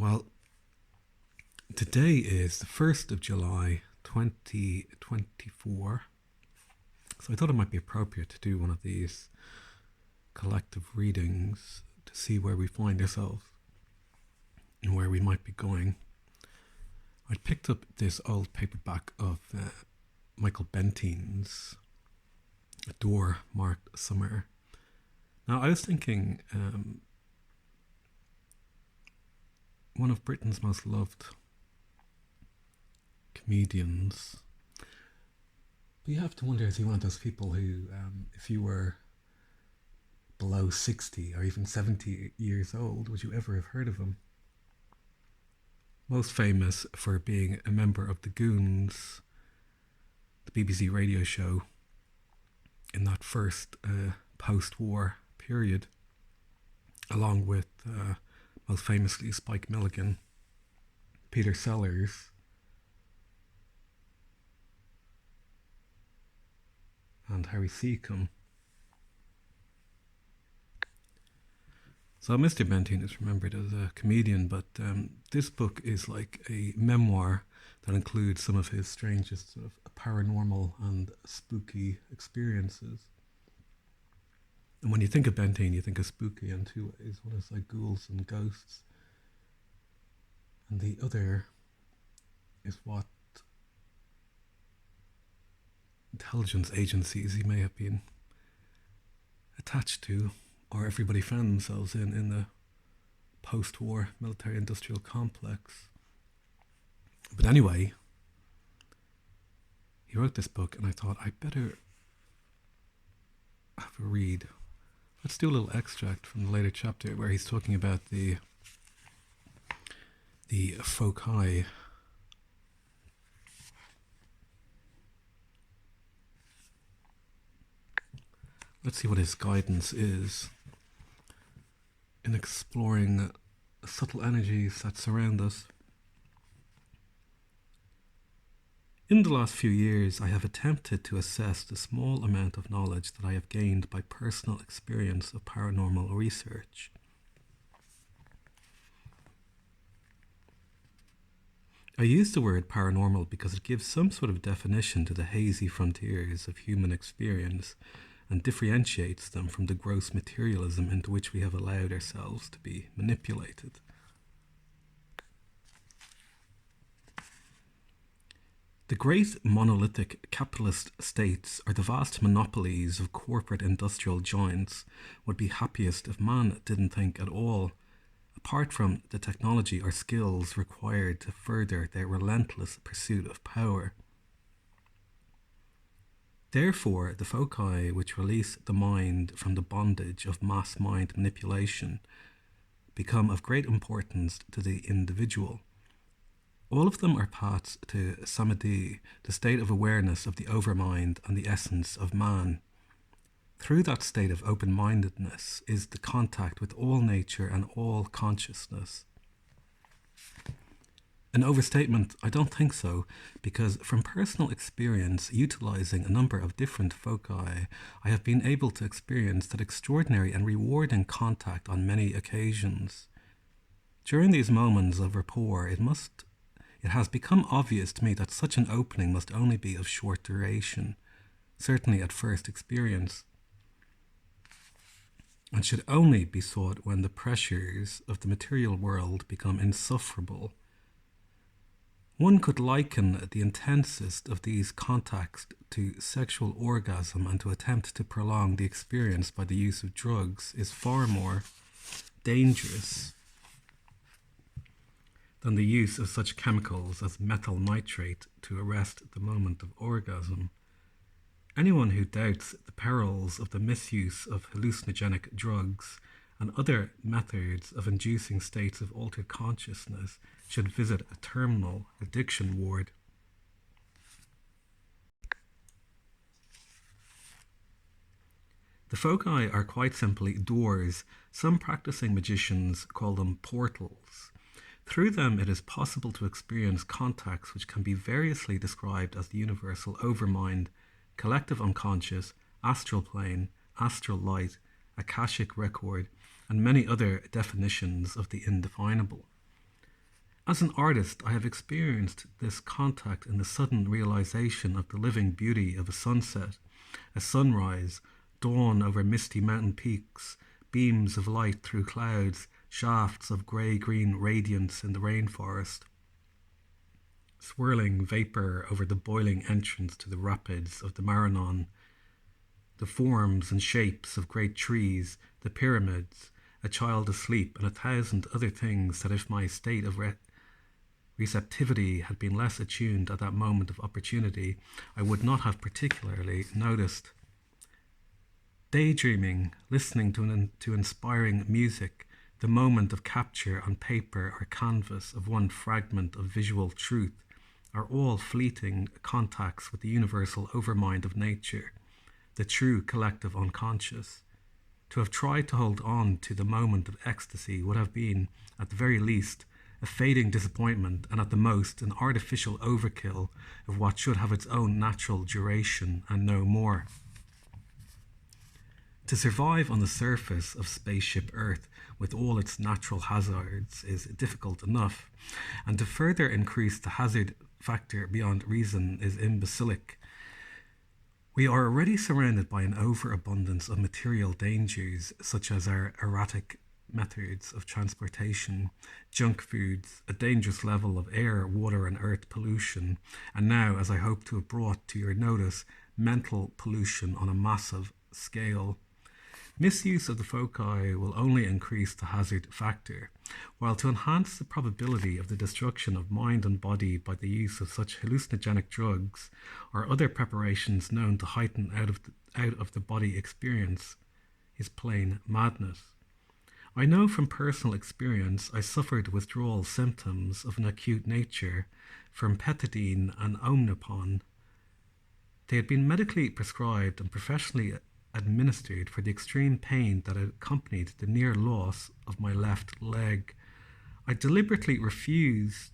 Well, today is the 1st of July 2024, so I thought it might be appropriate to do one of these collective readings to see where we find ourselves and where we might be going. I picked up this old paperback of Michael Bentine's A Door Marked Summer. Now, I was thinking one of Britain's most loved comedians. But you have to wonder, is he one of those people who, if you were below 60 or even 70 years old, would you ever have heard of him? Most famous for being a member of the Goons, the BBC radio show, in that first post-war period, along with most famously Spike Milligan, Peter Sellers, and Harry Seacombe. So Mr. Bentine is remembered as a comedian, but this book is like a memoir that includes some of his strangest sort of paranormal and spooky experiences. And when you think of Bentine, you think of spooky in two ways. One is like ghouls and ghosts, and the other is what intelligence agencies he may have been attached to, or everybody found themselves in the post-war military-industrial complex. But anyway, he wrote this book, and I thought I'd better have a read. Let's do a little extract from the later chapter where he's talking about the foci. Let's see what his guidance is in exploring subtle energies that surround us. In the last few years, I have attempted to assess the small amount of knowledge that I have gained by personal experience of paranormal research. I use the word paranormal because it gives some sort of definition to the hazy frontiers of human experience and differentiates them from the gross materialism into which we have allowed ourselves to be manipulated. The great monolithic capitalist states, or the vast monopolies of corporate industrial giants, would be happiest if man didn't think at all, apart from the technology or skills required to further their relentless pursuit of power. Therefore, the foci which release the mind from the bondage of mass mind manipulation become of great importance to the individual. All of them are paths to samadhi, the state of awareness of the overmind and the essence of man. Through that state of open-mindedness is the contact with all nature and all consciousness. An overstatement? I don't think so, because from personal experience, utilizing a number of different foci, I have been able to experience that extraordinary and rewarding contact on many occasions. During these moments of rapport, it has become obvious to me that such an opening must only be of short duration, certainly at first experience, and should only be sought when the pressures of the material world become insufferable. One could liken the intensest of these contacts to sexual orgasm, and to attempt to prolong the experience by the use of drugs is far more dangerous than the use of such chemicals as methyl nitrate to arrest the moment of orgasm. Anyone who doubts the perils of the misuse of hallucinogenic drugs and other methods of inducing states of altered consciousness should visit a terminal addiction ward. The foci are quite simply doors. Some practicing magicians call them portals. Through them it is possible to experience contacts which can be variously described as the universal overmind, collective unconscious, astral plane, astral light, akashic record, and many other definitions of the indefinable. As an artist, I have experienced this contact in the sudden realization of the living beauty of a sunset, a sunrise, dawn over misty mountain peaks, beams of light through clouds, shafts of grey-green radiance in the rainforest, swirling vapour over the boiling entrance to the rapids of the Maranon, the forms and shapes of great trees, the pyramids, a child asleep, and 1,000 other things that if my state of receptivity had been less attuned at that moment of opportunity, I would not have particularly noticed. Daydreaming, listening to inspiring music, the moment of capture on paper or canvas of one fragment of visual truth, are all fleeting contacts with the universal overmind of nature, the true collective unconscious. To have tried to hold on to the moment of ecstasy would have been, at the very least, a fading disappointment, and at the most, an artificial overkill of what should have its own natural duration and no more. To survive on the surface of spaceship Earth with all its natural hazards is difficult enough, and to further increase the hazard factor beyond reason is imbecilic. We are already surrounded by an overabundance of material dangers, such as our erratic methods of transportation, junk foods, a dangerous level of air, water, and earth pollution, and now, as I hope to have brought to your notice, mental pollution on a massive scale. Misuse of the foci will only increase the hazard factor, while to enhance the probability of the destruction of mind and body by the use of such hallucinogenic drugs or other preparations known to heighten out of the body experience is plain madness. I know from personal experience I suffered withdrawal symptoms of an acute nature from Betadine and Omnipon. They had been medically prescribed and professionally administered for the extreme pain that accompanied the near loss of my left leg. I deliberately requested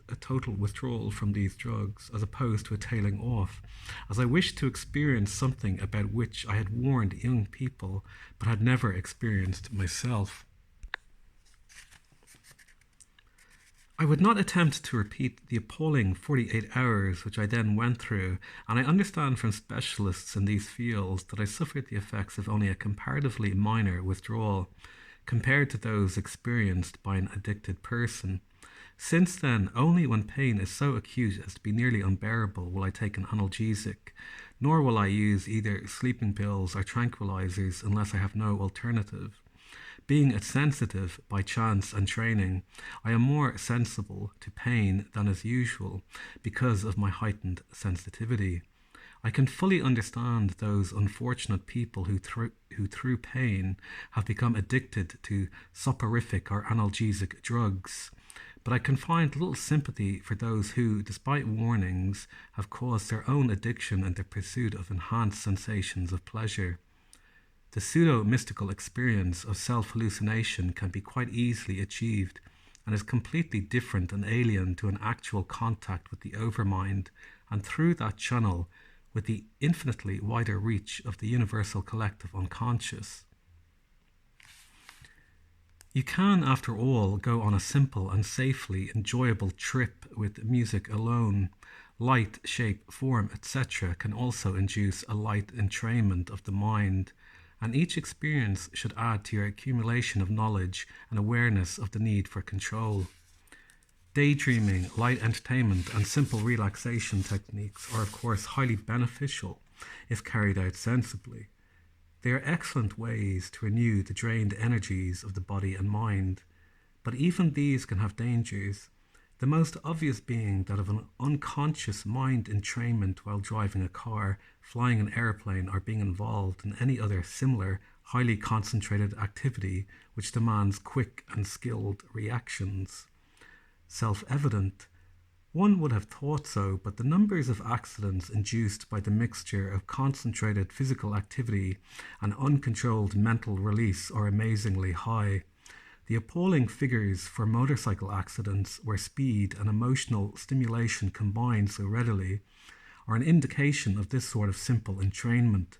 a total withdrawal from these drugs as opposed to a tailing off, as I wished to experience something about which I had warned young people but had never experienced myself. I would not attempt to repeat the appalling 48 hours which I then went through, and I understand from specialists in these fields that I suffered the effects of only a comparatively minor withdrawal, compared to those experienced by an addicted person. Since then, only when pain is so acute as to be nearly unbearable will I take an analgesic, nor will I use either sleeping pills or tranquilizers unless I have no alternative. Being a sensitive by chance and training, I am more sensible to pain than is usual because of my heightened sensitivity. I can fully understand those unfortunate people who through pain have become addicted to soporific or analgesic drugs, but I can find little sympathy for those who, despite warnings, have caused their own addiction in the pursuit of enhanced sensations of pleasure. The pseudo-mystical experience of self-hallucination can be quite easily achieved and is completely different and alien to an actual contact with the overmind, and through that channel with the infinitely wider reach of the universal collective unconscious. You can, after all, go on a simple and safely enjoyable trip with music alone. Light, shape, form, etc. can also induce a light entrainment of the mind, and each experience should add to your accumulation of knowledge and awareness of the need for control. Daydreaming, light entertainment, and simple relaxation techniques are of course highly beneficial if carried out sensibly. They are excellent ways to renew the drained energies of the body and mind, but even these can have dangers, the most obvious being that of an unconscious mind entrainment while driving a car, flying an airplane, or being involved in any other similar, highly concentrated activity which demands quick and skilled reactions. Self-evident. One would have thought so, but the numbers of accidents induced by the mixture of concentrated physical activity and uncontrolled mental release are amazingly high. The appalling figures for motorcycle accidents where speed and emotional stimulation combine so readily are an indication of this sort of simple entrainment,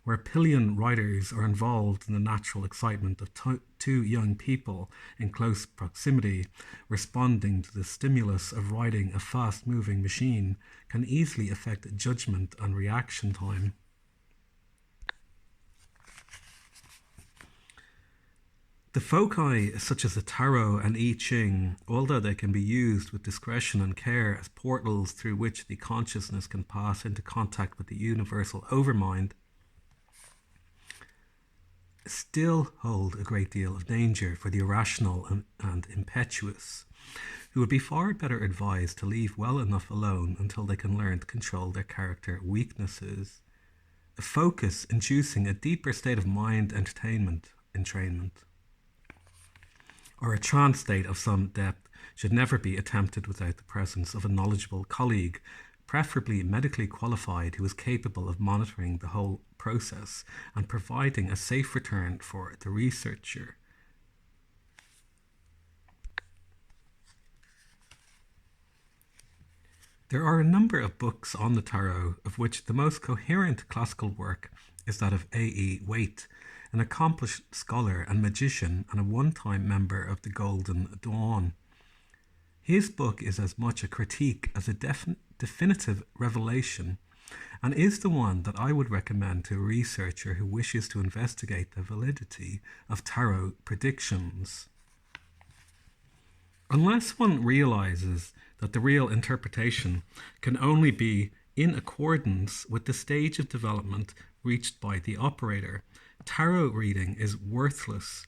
where pillion riders are involved in the natural excitement of two young people in close proximity, responding to the stimulus of riding a fast-moving machine, can easily affect judgment and reaction time. The foci, such as the tarot and I Ching, although they can be used with discretion and care as portals through which the consciousness can pass into contact with the universal overmind, still hold a great deal of danger for the irrational and impetuous, who would be far better advised to leave well enough alone until they can learn to control their character weaknesses. A focus inducing a deeper state of mind entrainment, or a trance state of some depth, should never be attempted without the presence of a knowledgeable colleague, preferably medically qualified, who is capable of monitoring the whole process and providing a safe return for the researcher. There are a number of books on the tarot, of which the most coherent classical work is that of A.E. Waite, an accomplished scholar and magician and a one-time member of the Golden Dawn. His book is as much a critique as a definitive revelation, and is the one that I would recommend to a researcher who wishes to investigate the validity of tarot predictions. Unless one realizes that the real interpretation can only be in accordance with the stage of development reached by the operator, tarot reading is worthless.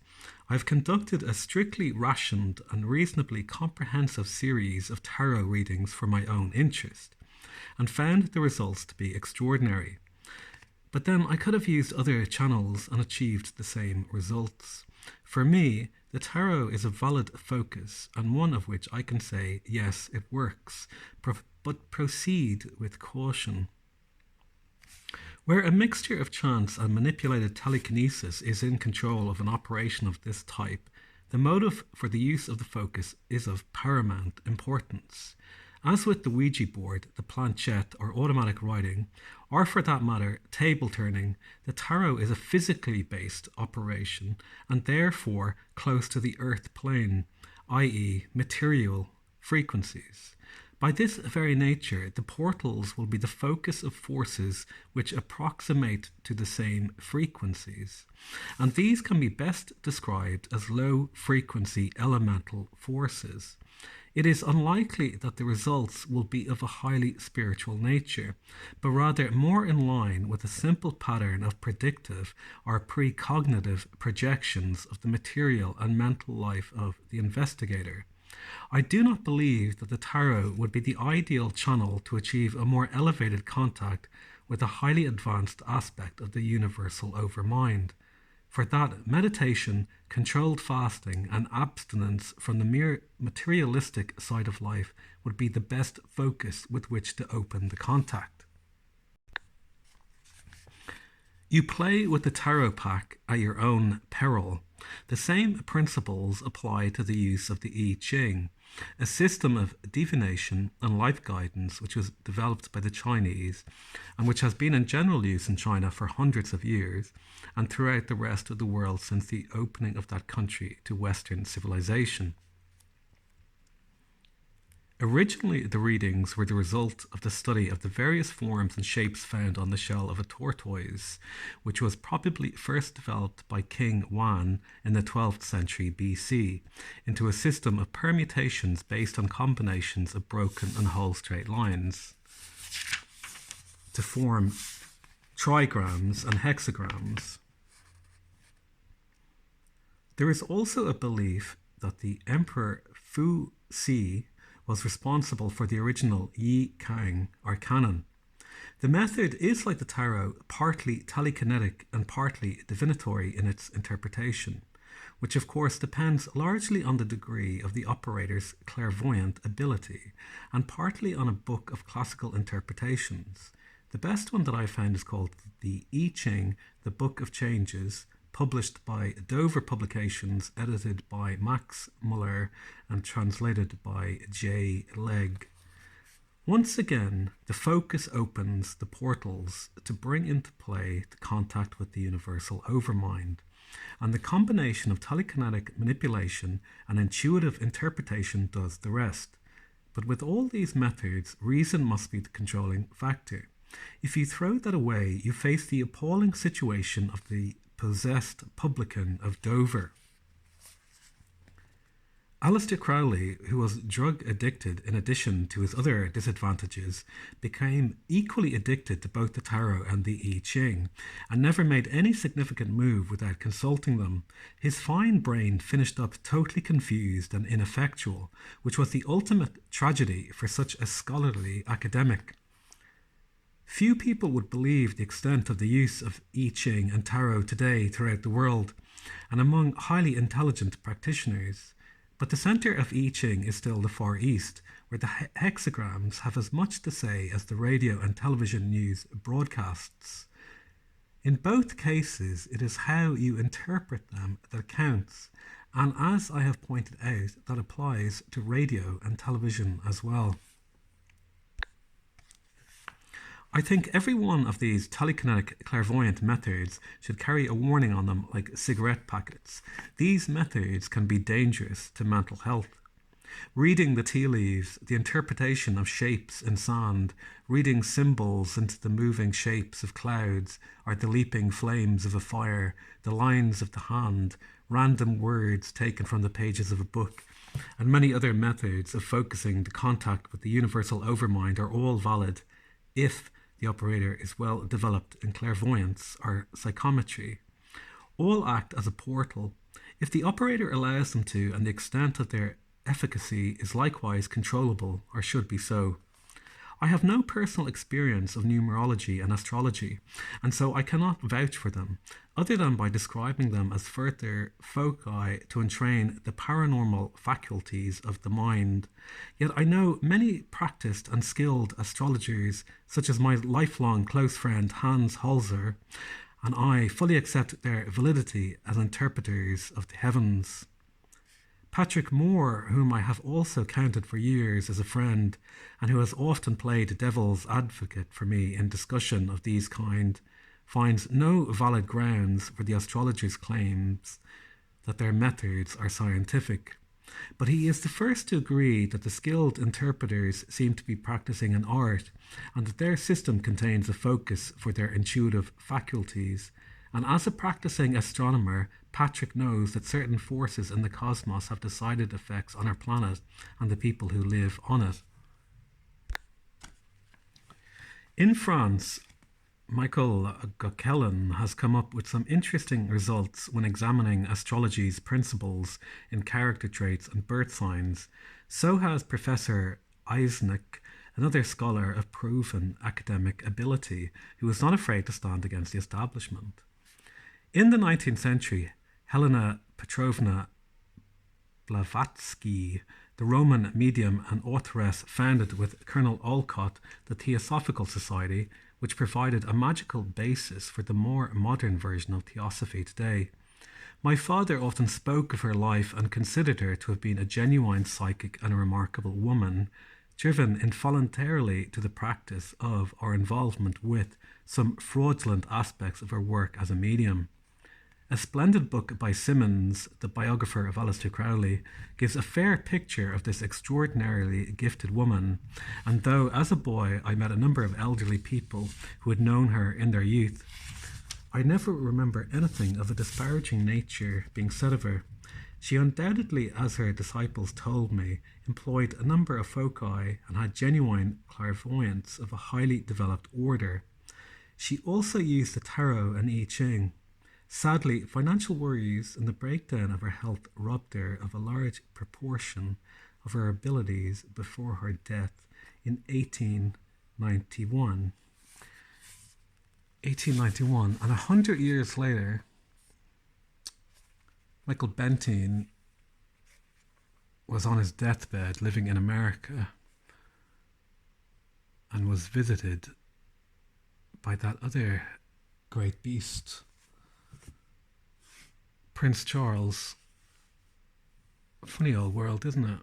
I've conducted a strictly rationed and reasonably comprehensive series of tarot readings for my own interest, and found the results to be extraordinary. But then I could have used other channels and achieved the same results. For me, the tarot is a valid focus, and one of which I can say, yes, it works, but proceed with caution. Where a mixture of chance and manipulated telekinesis is in control of an operation of this type, the motive for the use of the focus is of paramount importance. As with the Ouija board, the planchette, or automatic writing, or for that matter, table turning, the tarot is a physically based operation and therefore close to the earth plane, i.e. material frequencies. By this very nature, the portals will be the focus of forces which approximate to the same frequencies, and these can be best described as low-frequency elemental forces. It is unlikely that the results will be of a highly spiritual nature, but rather more in line with a simple pattern of predictive or precognitive projections of the material and mental life of the investigator. I do not believe that the tarot would be the ideal channel to achieve a more elevated contact with a highly advanced aspect of the universal overmind. For that, meditation, controlled fasting, and abstinence from the mere materialistic side of life would be the best focus with which to open the contact. You play with the tarot pack at your own peril. The same principles apply to the use of the I Ching, a system of divination and life guidance which was developed by the Chinese and which has been in general use in China for hundreds of years and throughout the rest of the world since the opening of that country to Western civilization. Originally, the readings were the result of the study of the various forms and shapes found on the shell of a tortoise, which was probably first developed by King Wan in the 12th century BC, into a system of permutations based on combinations of broken and whole straight lines to form trigrams and hexagrams. There is also a belief that the Emperor Fu Si was responsible for the original Yi Kang, or canon. The method is, like the tarot, partly telekinetic and partly divinatory in its interpretation, which of course depends largely on the degree of the operator's clairvoyant ability, and partly on a book of classical interpretations. The best one that I found is called the I Ching, the Book of Changes, published by Dover Publications, edited by Max Muller and translated by J. Legg. Once again, the focus opens the portals to bring into play the contact with the universal overmind, and the combination of telekinetic manipulation and intuitive interpretation does the rest. But with all these methods, reason must be the controlling factor. If you throw that away, you face the appalling situation of the possessed publican of Dover. Aleister Crowley, who was drug addicted in addition to his other disadvantages, became equally addicted to both the tarot and the I Ching, and never made any significant move without consulting them. His fine brain finished up totally confused and ineffectual, which was the ultimate tragedy for such a scholarly academic. Few people would believe the extent of the use of I Ching and tarot today throughout the world, and among highly intelligent practitioners. But the centre of I Ching is still the Far East, where the hexagrams have as much to say as the radio and television news broadcasts. In both cases, it is how you interpret them that counts, and as I have pointed out, that applies to radio and television as well. I think every one of these telekinetic clairvoyant methods should carry a warning on them like cigarette packets. These methods can be dangerous to mental health. Reading the tea leaves, the interpretation of shapes in sand, reading symbols into the moving shapes of clouds, or the leaping flames of a fire, the lines of the hand, random words taken from the pages of a book, and many other methods of focusing the contact with the universal overmind are all valid if the operator is well developed in clairvoyance or psychometry. All act as a portal. If the operator allows them to, and the extent of their efficacy is likewise controllable or should be so. I have no personal experience of numerology and astrology, and so I cannot vouch for them, other than by describing them as further foci to entrain the paranormal faculties of the mind. Yet I know many practiced and skilled astrologers, such as my lifelong close friend Hans Holzer, and I fully accept their validity as interpreters of the heavens. Patrick Moore, whom I have also counted for years as a friend, and who has often played devil's advocate for me in discussion of these kind, finds no valid grounds for the astrologers' claims that their methods are scientific. But he is the first to agree that the skilled interpreters seem to be practicing an art, and that their system contains a focus for their intuitive faculties. And as a practicing astronomer, Patrick knows that certain forces in the cosmos have decided effects on our planet and the people who live on it. In France, Michael Gauquelin has come up with some interesting results when examining astrology's principles in character traits and birth signs. So has Professor Eisnick, another scholar of proven academic ability, who is not afraid to stand against the establishment. In the 19th century, Helena Petrovna Blavatsky, the Roman medium and authoress, founded with Colonel Olcott the Theosophical Society, which provided a magical basis for the more modern version of theosophy today. My father often spoke of her life and considered her to have been a genuine psychic and a remarkable woman, driven involuntarily to the practice of or involvement with some fraudulent aspects of her work as a medium. A splendid book by Simmons, the biographer of Aleister Crowley, gives a fair picture of this extraordinarily gifted woman, and though as a boy I met a number of elderly people who had known her in their youth, I never remember anything of a disparaging nature being said of her. She undoubtedly, as her disciples told me, employed a number of foci and had genuine clairvoyance of a highly developed order. She also used the tarot and I Ching. Sadly, financial worries and the breakdown of her health robbed her of a large proportion of her abilities before her death in 1891. And 100 years later, Michael Bentine was on his deathbed living in America and was visited by that other great beast, Prince Charles. Funny old world, isn't it?